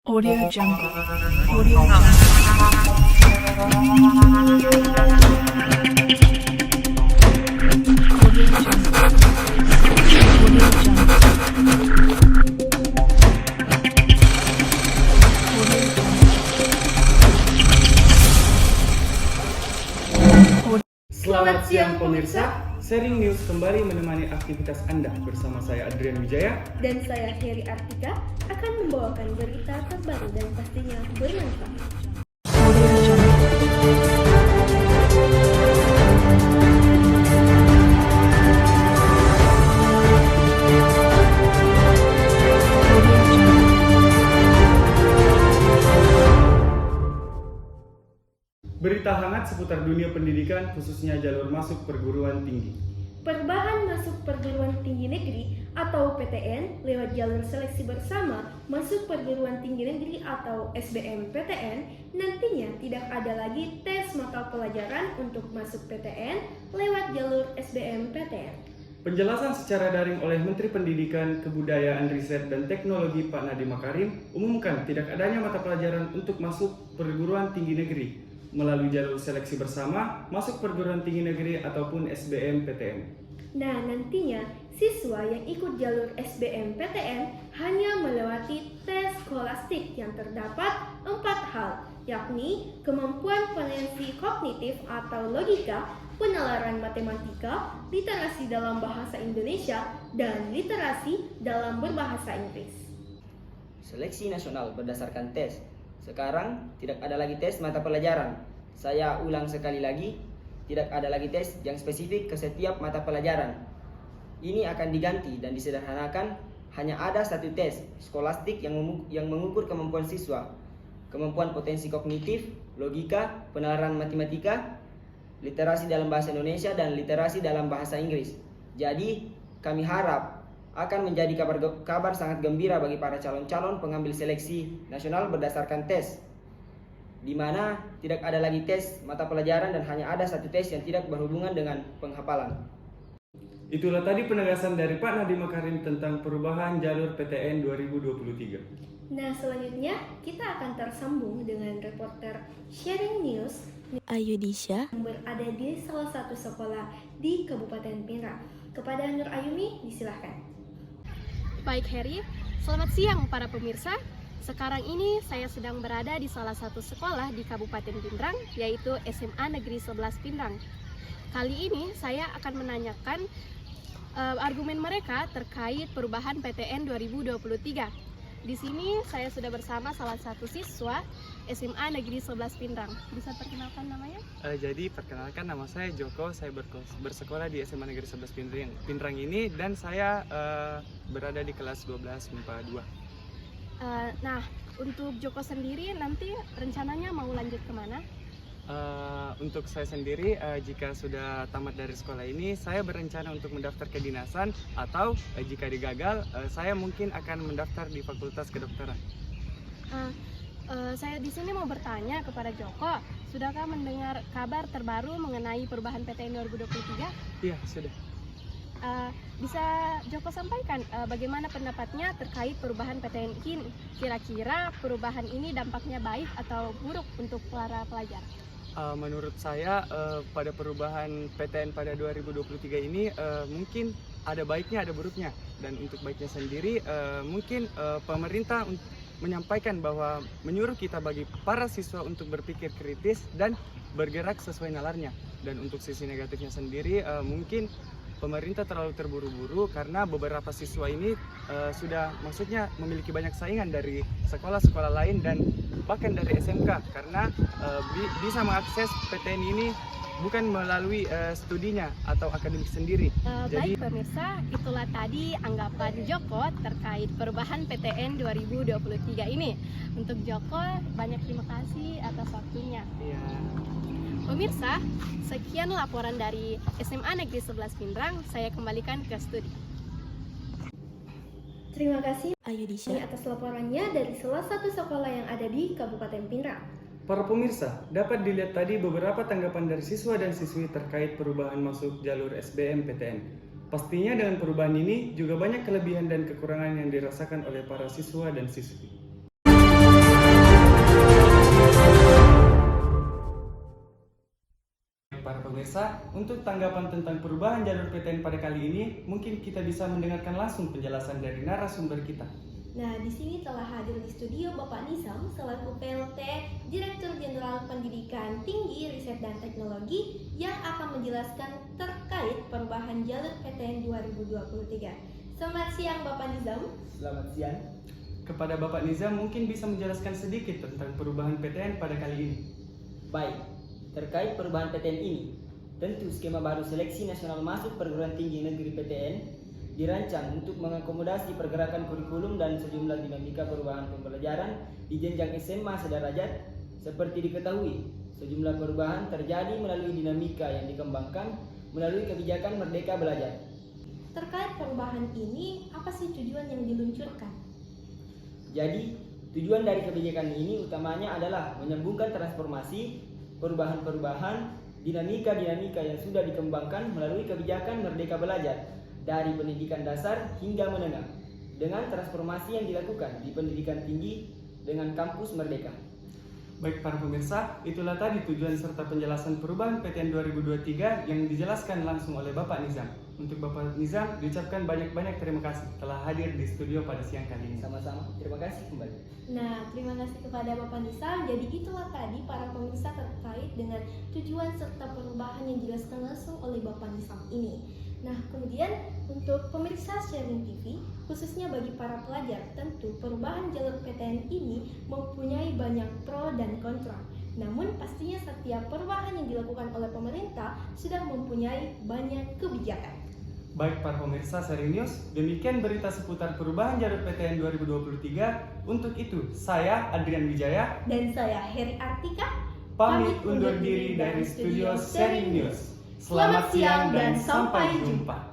Audio Jungle. Audio Jungle. Audio Jungle. Audio Jungle. Audio Jungle. Selamat siang pemirsa, Sharing News kembali menemani aktivitas Anda bersama saya Adrian Wijaya. Dan saya Heri Artika akan membawakan berita terbaru dan pastinya bermanfaat. Audio Jungle. Audio Jungle. Berita hangat seputar dunia pendidikan khususnya jalur masuk perguruan tinggi. Perubahan masuk perguruan tinggi negeri atau PTN lewat jalur seleksi bersama masuk perguruan tinggi negeri atau SBMPTN nantinya tidak ada lagi tes mata pelajaran untuk masuk PTN lewat jalur SBMPTN. Penjelasan secara daring oleh Menteri Pendidikan, Kebudayaan, Riset, dan Teknologi Pak Nadiem Makarim umumkan tidak adanya mata pelajaran untuk masuk perguruan tinggi negeri melalui jalur seleksi bersama masuk perguruan tinggi negeri ataupun SBMPTN. Nah, nantinya siswa yang ikut jalur SBMPTN hanya melewati tes skolastik yang terdapat 4 hal, yakni kemampuan peneliti kognitif atau logika, penalaran matematika, literasi dalam bahasa Indonesia, dan literasi dalam berbahasa Inggris. Seleksi nasional berdasarkan tes. Sekarang tidak ada lagi tes mata pelajaran. Saya ulang sekali lagi, tidak ada lagi tes yang spesifik ke setiap mata pelajaran. Ini akan diganti dan disederhanakan, hanya ada satu tes skolastik yang mengukur kemampuan siswa, kemampuan potensi kognitif, logika, penalaran matematika, literasi dalam bahasa Indonesia, dan literasi dalam bahasa Inggris. Jadi, kami harap akan menjadi kabar sangat gembira bagi para calon-calon pengambil seleksi nasional berdasarkan tes, di mana tidak ada lagi tes mata pelajaran dan hanya ada satu tes yang tidak berhubungan dengan penghafalan. Itulah tadi penegasan dari Pak Nadiem Makarim tentang perubahan jalur PTN 2023. Nah, selanjutnya kita akan tersambung dengan reporter Sharing News Ayudisha. yang berada di salah satu sekolah di Kabupaten Pinrang. Kepada Nur Ayumi, disilahkan. Baik Heri, selamat siang para pemirsa. Sekarang ini saya sedang berada di salah satu sekolah di Kabupaten Pinrang, yaitu SMA Negeri 11 Pinrang. Kali ini saya akan menanyakan argumen mereka terkait perubahan PTN 2023. Di sini saya sudah bersama salah satu siswa SMA Negeri 11 Pinrang. Bisa perkenalkan namanya? Jadi perkenalkan, nama saya Joko, saya bersekolah di SMA Negeri 11 Pinrang ini, dan saya berada di kelas 12 MIPA 2. Nah, untuk Joko sendiri nanti rencananya mau lanjut kemana? Untuk saya sendiri, jika sudah tamat dari sekolah ini, saya berencana untuk mendaftar kedinasan, atau jika digagal, saya mungkin akan mendaftar di Fakultas Kedokteran. Saya di sini mau bertanya kepada Joko, sudahkah mendengar kabar terbaru mengenai perubahan PTN 2023? Iya, sudah. Bisa Joko sampaikan bagaimana pendapatnya terkait perubahan PTN ini? Kira-kira perubahan ini dampaknya baik atau buruk untuk para pelajar? Menurut saya, pada perubahan PTN pada 2023 ini mungkin ada baiknya, ada buruknya. Dan untuk baiknya sendiri, mungkin pemerintah menyampaikan bahwa menyuruh kita bagi para siswa untuk berpikir kritis dan bergerak sesuai nalarnya. Dan untuk sisi negatifnya sendiri, mungkin pemerintah terlalu terburu-buru karena beberapa siswa ini sudah maksudnya memiliki banyak saingan dari sekolah-sekolah lain dan bahkan dari SMK, karena bisa mengakses PTN ini bukan melalui studinya atau akademik sendiri. Baik pemirsa, itulah tadi anggapan Joko terkait perubahan PTN 2023 ini. Untuk Joko, banyak terima kasih atas waktunya. Iya. Pemirsa, sekian laporan dari SMA Negeri 11 Pinrang. Saya kembalikan ke studi. Terima kasih Ayudisha. atas laporannya dari salah satu sekolah yang ada di Kabupaten Pinrang. Para pemirsa, dapat dilihat tadi beberapa tanggapan dari siswa dan siswi terkait perubahan masuk jalur SBMPTN. Pastinya dengan perubahan ini juga banyak kelebihan dan kekurangan yang dirasakan oleh para siswa dan siswi. pemirsa, untuk tanggapan tentang perubahan jalur PTN pada kali ini, mungkin kita bisa mendengarkan langsung penjelasan dari narasumber kita. Nah, di sini telah hadir di studio Bapak Nizam selaku PLT Direktur Jenderal Pendidikan Tinggi, Riset dan Teknologi yang akan menjelaskan terkait perubahan jalur PTN 2023. Selamat siang Bapak Nizam. Selamat siang. Kepada Bapak Nizam mungkin bisa menjelaskan sedikit tentang perubahan PTN pada kali ini. Baik, terkait perubahan PTN ini, tentu skema baru seleksi nasional masuk perguruan tinggi negeri PTN dirancang untuk mengakomodasi pergerakan kurikulum dan sejumlah dinamika perubahan pembelajaran di jenjang SMA sederajat. Seperti diketahui, sejumlah perubahan terjadi melalui dinamika yang dikembangkan melalui kebijakan Merdeka Belajar. Terkait perubahan ini, apa sih tujuan yang diluncurkan? Jadi, tujuan dari kebijakan ini utamanya adalah menyambungkan transformasi, perubahan-perubahan, dinamika-dinamika yang sudah dikembangkan melalui kebijakan Merdeka Belajar dari pendidikan dasar hingga menengah dengan transformasi yang dilakukan di pendidikan tinggi dengan kampus Merdeka. Baik para pemirsa, itulah tadi tujuan serta penjelasan perubahan PTN 2023 yang dijelaskan langsung oleh Bapak Nizam. Untuk Bapak Nizam, diucapkan banyak-banyak terima kasih telah hadir di studio pada siang kali ini. Sama-sama, terima kasih kembali. Nah, terima kasih kepada Bapak Nizam. Jadi itulah tadi para pemirsa terkait dengan tujuan serta perubahan yang dijelaskan langsung oleh Bapak Nizam ini. Nah, kemudian untuk pemirsa Sharing TV, khususnya bagi para pelajar, tentu perubahan jalur PTN ini mempunyai banyak pro dan kontra. Namun pastinya setiap perubahan yang dilakukan oleh pemerintah sudah mempunyai banyak kebijakan. Baik para pemirsa Sharing News, demikian berita seputar perubahan jalur PTN 2023. Untuk itu, saya Adrian Wijaya Dan saya Heri Artika pamit undur diri dari studio Sharing News. Selamat siang dan sampai jumpa.